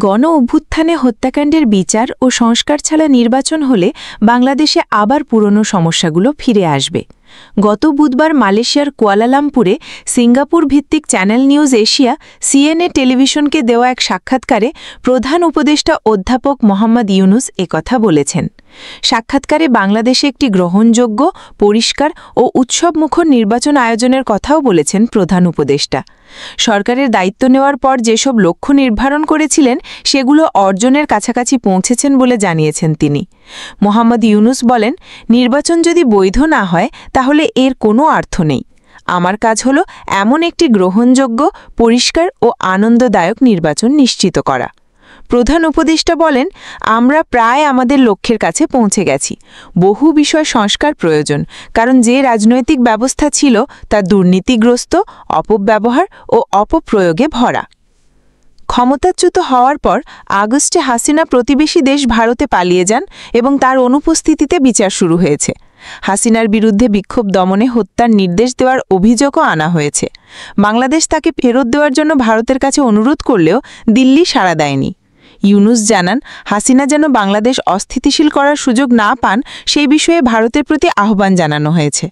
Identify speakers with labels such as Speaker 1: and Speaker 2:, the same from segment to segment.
Speaker 1: গণ অভ্যুত্থানে হত্যাকাণ্ডের বিচার ও সংস্কার ছাড়া নির্বাচন হলে বাংলাদেশে আবার পুরনো সমস্যাগুলো ফিরে আসবে। গত বুধবার মালয়েশিয়ার কুয়ালালামপুরে সিঙ্গাপুর ভিত্তিক চ্যানেল নিউজ এশিয়া সিএনএ টেলিভিশনকে দেওয়া এক সাক্ষাৎকারে প্রধান উপদেষ্টা অধ্যাপক মোহাম্মদ ইউনুস একথা বলেছেন। সাক্ষাৎকারে বাংলাদেশে একটি গ্রহণযোগ্য, পরিষ্কার ও উৎসবমুখর নির্বাচন আয়োজনের কথাও বলেছেন প্রধান উপদেষ্টা। সরকারের দায়িত্ব নেওয়ার পর যেসব লক্ষ্য নির্ধারণ করেছিলেন সেগুলো অর্জনের কাছাকাছি পৌঁছেছেন বলে জানিয়েছেন তিনি। মোহাম্মদ ইউনুস বলেন, নির্বাচন যদি বৈধ না হয় তাহলে এর কোনো অর্থ নেই। আমার কাজ হলো এমন একটি গ্রহণযোগ্য, পরিষ্কার ও আনন্দদায়ক নির্বাচন নিশ্চিত করা। প্রধান উপদেষ্টা বলেন, আমরা প্রায় আমাদের লক্ষ্যের কাছে পৌঁছে গেছি। বহু বিষয় সংস্কার প্রয়োজন, কারণ যে রাজনৈতিক ব্যবস্থা ছিল তা দুর্নীতিগ্রস্ত, অপব্যবহার ও অপপ্রয়োগে ভরা। ক্ষমতাচ্যুত হওয়ার পর আগস্টে হাসিনা প্রতিবেশী দেশ ভারতে পালিয়ে যান এবং তার অনুপস্থিতিতে বিচার শুরু হয়েছে। হাসিনার বিরুদ্ধে বিক্ষোভ দমনে হত্যার নির্দেশ দেওয়ার অভিযোগও আনা হয়েছে। বাংলাদেশ তাকে ফেরত দেওয়ার জন্য ভারতের কাছে অনুরোধ করলেও দিল্লি সাড়া দেয়নি। ইউনুস জানান, হাসিনা যেন বাংলাদেশ অস্থিতিশীল করার সুযোগ না পান সেই বিষয়ে ভারতের প্রতি আহ্বান জানানো হয়েছে।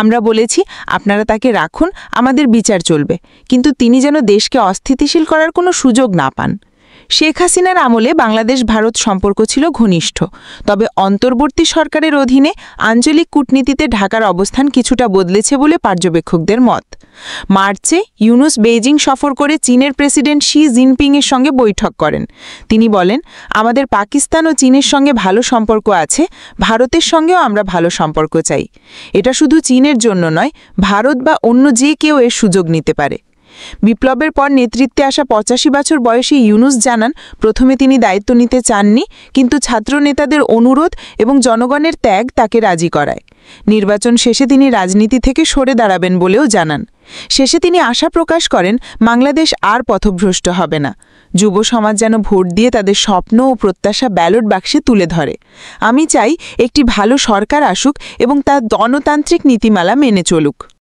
Speaker 1: আমরা বলেছি, আপনারা তাকে রাখুন, আমাদের বিচার চলবে, কিন্তু তিনি যেন দেশকে অস্থিতিশীল করার কোনো সুযোগ না পান। শেখ হাসিনার আমলে বাংলাদেশ ভারত সম্পর্ক ছিল ঘনিষ্ঠ, তবে অন্তর্বর্তী সরকারের অধীনে আঞ্চলিক কূটনীতিতে ঢাকার অবস্থান কিছুটা বদলেছে বলে পর্যবেক্ষকদের মত। মার্চে ইউনুস বেইজিং সফর করে চীনের প্রেসিডেন্ট শি জিনপিংয়ের সঙ্গে বৈঠক করেন। তিনি বলেন, আমাদের পাকিস্তান ও চীনের সঙ্গে ভালো সম্পর্ক আছে, ভারতের সঙ্গেও আমরা ভালো সম্পর্ক চাই। এটা শুধু চীনের জন্য নয়, ভারত বা অন্য যে কেউ এর সুযোগ নিতে পারে। বিপ্লবের পর নেতৃত্বে আসা ৮৫ বছর বয়সী ইউনুস জানান, প্রথমে তিনি দায়িত্ব নিতে চাননি, কিন্তু ছাত্র নেতাদের অনুরোধ এবং জনগণের ত্যাগ তাকে রাজি করায়। নির্বাচন শেষে তিনি রাজনীতি থেকে সরে দাঁড়াবেন বলেও জানান। শেষে তিনি আশা প্রকাশ করেন, বাংলাদেশ আর পথভ্রষ্ট হবে না। যুব সমাজ যেন ভোট দিয়ে তাদের স্বপ্ন ও প্রত্যাশা ব্যালট বাক্সে তুলে ধরে। আমি চাই একটি ভালো সরকার আসুক এবং তা গণতান্ত্রিক নীতিমালা মেনে চলুক।